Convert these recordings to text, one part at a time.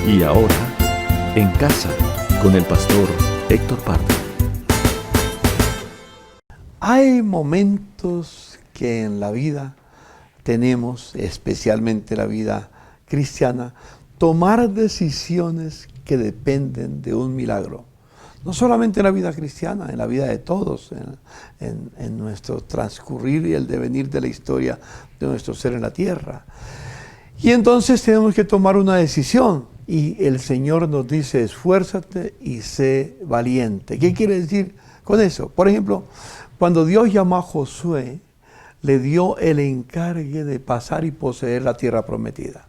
Y ahora, en casa, con el pastor Héctor Pardo. Hay momentos que en la vida tenemos, especialmente la vida cristiana, tomar decisiones que dependen de un milagro. No solamente en la vida cristiana, en la vida de todos, en nuestro transcurrir y el devenir de la historia de nuestro ser en la tierra. Y entonces tenemos que tomar una decisión. Y el Señor nos dice, esfuérzate y sé valiente. ¿Qué quiere decir con eso? Por ejemplo, cuando Dios llamó a Josué, le dio el encargue de pasar y poseer la tierra prometida.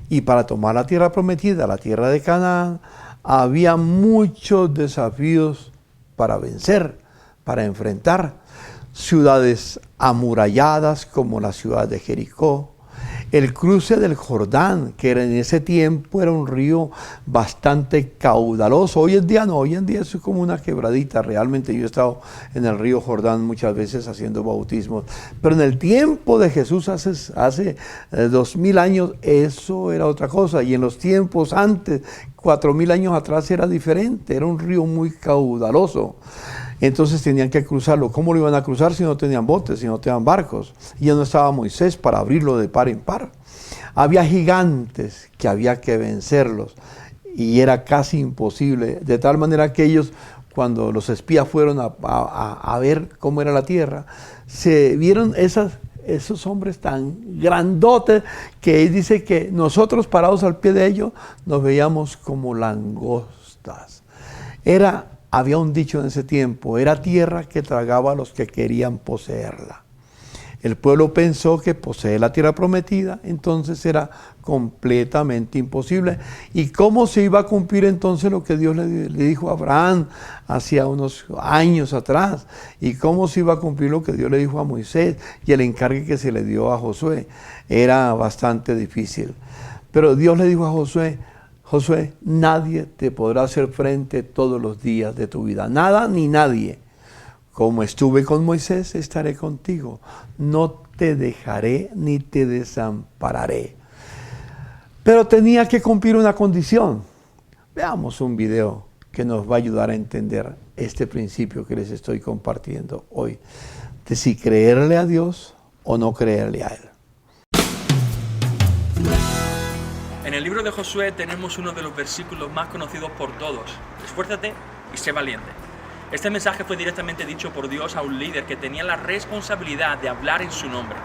Y para tomar la tierra prometida, la tierra de Canaán, había muchos desafíos para vencer, para enfrentar. Ciudades amuralladas como la ciudad de Jericó, el cruce del Jordán, que en ese tiempo era un río bastante caudaloso. Hoy en día no, hoy en día es como una quebradita. Realmente yo he estado en el río Jordán muchas veces haciendo bautismos. Pero en el tiempo de Jesús, hace 2000 años, eso era otra cosa. Y en los tiempos antes, 4000 años atrás, era diferente. Era un río muy caudaloso. Entonces tenían que cruzarlo. ¿Cómo lo iban a cruzar si no tenían botes, si no tenían barcos? Y ya no estaba Moisés para abrirlo de par en par. Había gigantes que había que vencerlos y era casi imposible. De tal manera que ellos, cuando los espías fueron a ver cómo era la tierra, se vieron esos hombres tan grandotes que él dice que nosotros parados al pie de ellos nos veíamos como langostas. Había un dicho en ese tiempo, era tierra que tragaba a los que querían poseerla. El pueblo pensó que poseer la tierra prometida, entonces era completamente imposible. ¿Y cómo se iba a cumplir entonces lo que Dios le dijo a Abraham hacía unos años atrás? ¿Y cómo se iba a cumplir lo que Dios le dijo a Moisés y el encargue que se le dio a Josué? Era bastante difícil. Pero Dios le dijo a Josué, Josué, nadie te podrá hacer frente todos los días de tu vida. Nada ni nadie. Como estuve con Moisés, estaré contigo. No te dejaré ni te desampararé. Pero tenía que cumplir una condición. Veamos un video que nos va a ayudar a entender este principio que les estoy compartiendo hoy. De si creerle a Dios o no creerle a Él. En el libro de Josué tenemos uno de los versículos más conocidos por todos. Esfuérzate y sé valiente. Este mensaje fue directamente dicho por Dios a un líder que tenía la responsabilidad de hablar en su nombre.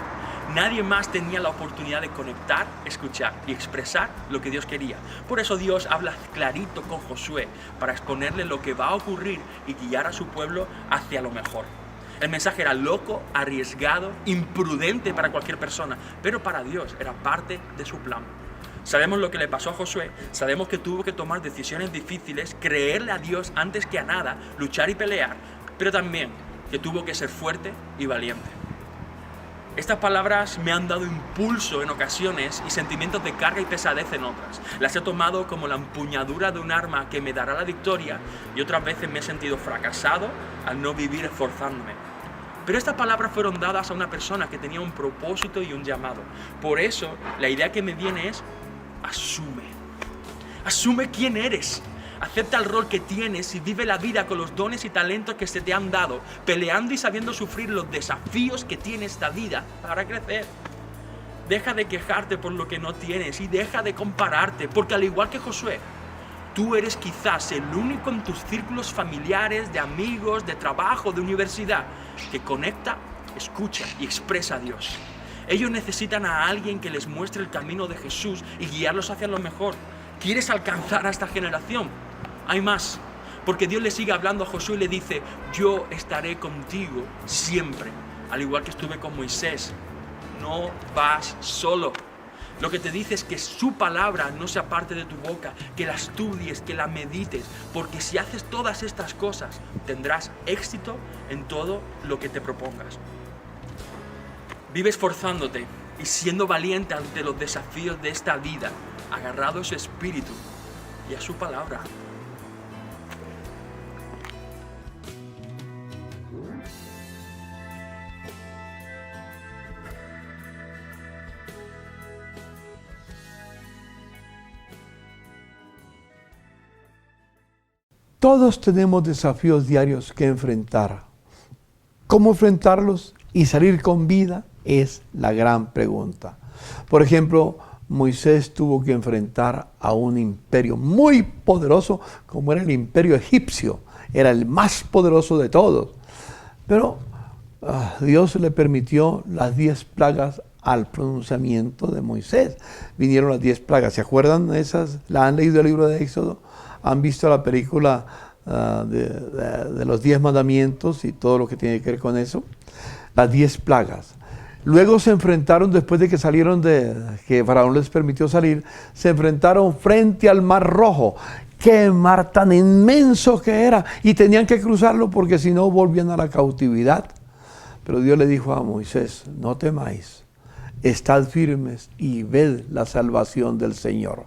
Nadie más tenía la oportunidad de conectar, escuchar y expresar lo que Dios quería. Por eso Dios habla clarito con Josué para exponerle lo que va a ocurrir y guiar a su pueblo hacia lo mejor. El mensaje era loco, arriesgado, imprudente para cualquier persona, pero para Dios era parte de su plan. Sabemos lo que le pasó a Josué, sabemos que tuvo que tomar decisiones difíciles, creerle a Dios antes que a nada, luchar y pelear, pero también que tuvo que ser fuerte y valiente. Estas palabras me han dado impulso en ocasiones y sentimientos de carga y pesadez en otras. Las he tomado como la empuñadura de un arma que me dará la victoria y otras veces me he sentido fracasado al no vivir esforzándome. Pero estas palabras fueron dadas a una persona que tenía un propósito y un llamado. Por eso, la idea que me viene es: asume. Asume quién eres. Acepta el rol que tienes y vive la vida con los dones y talentos que se te han dado, peleando y sabiendo sufrir los desafíos que tiene esta vida para crecer. Deja de quejarte por lo que no tienes y deja de compararte, porque al igual que Josué, tú eres quizás el único en tus círculos familiares, de amigos, de trabajo, de universidad, que conecta, escucha y expresa a Dios. Ellos necesitan a alguien que les muestre el camino de Jesús y guiarlos hacia lo mejor. ¿Quieres alcanzar a esta generación? Hay más, porque Dios le sigue hablando a Josué y le dice: yo estaré contigo siempre, al igual que estuve con Moisés. No vas solo. Lo que te dice es que su palabra no sea parte de tu boca, que la estudies, que la medites, porque si haces todas estas cosas, tendrás éxito en todo lo que te propongas. Vive esforzándote y siendo valiente ante los desafíos de esta vida, agarrado a su espíritu y a su palabra. Todos tenemos desafíos diarios que enfrentar. ¿Cómo enfrentarlos y salir con vida? Es la gran pregunta. Por ejemplo, Moisés tuvo que enfrentar a un imperio muy poderoso como era el imperio egipcio. Era el más poderoso de todos. Pero Dios le permitió las 10 plagas al pronunciamiento de Moisés. Vinieron las 10 plagas. ¿Se acuerdan de esas? ¿La han leído el libro de Éxodo? ¿Han visto la película de los 10 mandamientos y todo lo que tiene que ver con eso? Las 10 plagas. Luego se enfrentaron, después de que salieron que Faraón les permitió salir, se enfrentaron frente al Mar Rojo. ¡Qué mar tan inmenso que era! Y tenían que cruzarlo porque si no volvían a la cautividad. Pero Dios le dijo a Moisés, no temáis, estad firmes y ved la salvación del Señor.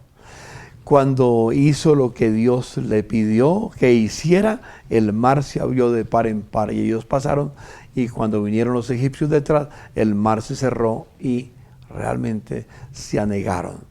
Cuando hizo lo que Dios le pidió que hiciera, el mar se abrió de par en par y ellos pasaron, y cuando vinieron los egipcios detrás, el mar se cerró y realmente se anegaron.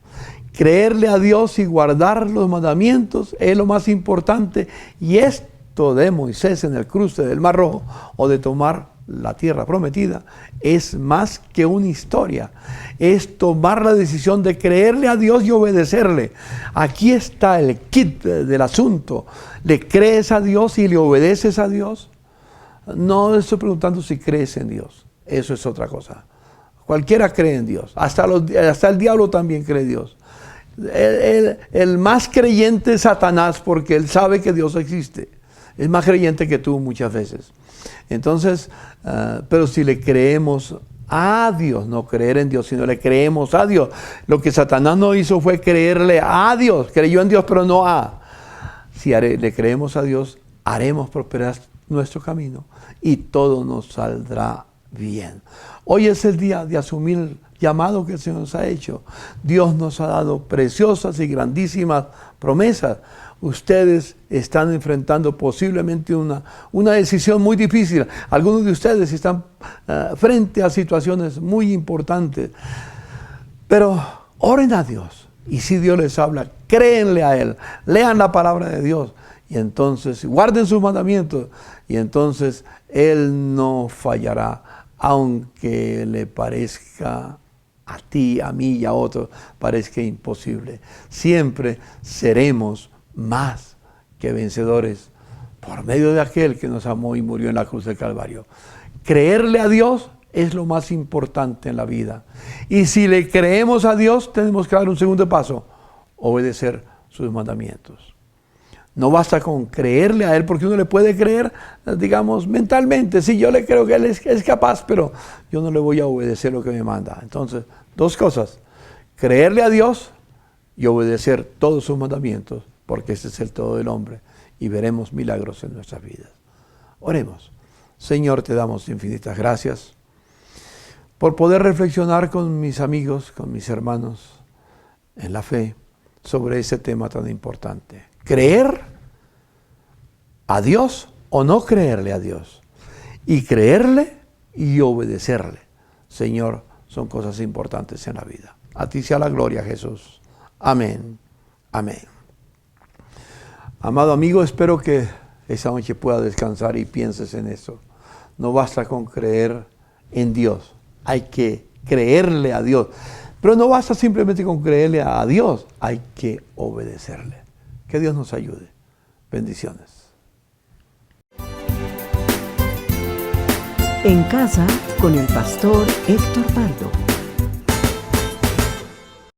Creerle a Dios y guardar los mandamientos es lo más importante, y esto de Moisés en el cruce del Mar Rojo o de tomar la tierra prometida es más que una historia, es tomar la decisión de creerle a Dios y obedecerle. Aquí está el kit del asunto. ¿Le crees a Dios y le obedeces a Dios? No estoy preguntando si crees en Dios, eso es otra cosa. Cualquiera cree en Dios, hasta el diablo también cree en Dios. El más creyente es Satanás, porque él sabe que Dios existe. Es más creyente que tú muchas veces. Entonces, pero si le creemos a Dios, no creer en Dios, sino le creemos a Dios. Lo que Satanás no hizo fue creerle a Dios, creyó en Dios pero no a. Si le creemos a Dios, haremos prosperar nuestro camino y todo nos saldrá bien. Hoy es el día de asumir el llamado que el Señor nos ha hecho. Dios nos ha dado preciosas y grandísimas promesas. Ustedes están enfrentando posiblemente una decisión muy difícil. Algunos de ustedes están frente a situaciones muy importantes. Pero oren a Dios. Y si Dios les habla, créenle a Él. Lean la palabra de Dios. Y entonces guarden sus mandamientos. Y entonces Él no fallará. Aunque le parezca a ti, a mí y a otros, parezca imposible. Siempre seremos más que vencedores por medio de aquel que nos amó y murió en la cruz del Calvario. Creerle a Dios es lo más importante en la vida. Y si le creemos a Dios, tenemos que dar un segundo paso: obedecer sus mandamientos. No basta con creerle a Él, porque uno le puede creer, digamos, mentalmente. Sí, yo le creo que Él es capaz, pero yo no le voy a obedecer lo que me manda. Entonces, 2 cosas: creerle a Dios y obedecer todos sus mandamientos, porque ese es el todo del hombre, y veremos milagros en nuestras vidas. Oremos. Señor, te damos infinitas gracias por poder reflexionar con mis amigos, con mis hermanos en la fe sobre ese tema tan importante. ¿Creer a Dios o no creerle a Dios? Y creerle y obedecerle, Señor, son cosas importantes en la vida. A ti sea la gloria, Jesús. Amén. Amén. Amado amigo, espero que esa noche puedas descansar y pienses en eso. No basta con creer en Dios, hay que creerle a Dios. Pero no basta simplemente con creerle a Dios, hay que obedecerle. Que Dios nos ayude. Bendiciones. En casa con el pastor Héctor Pardo.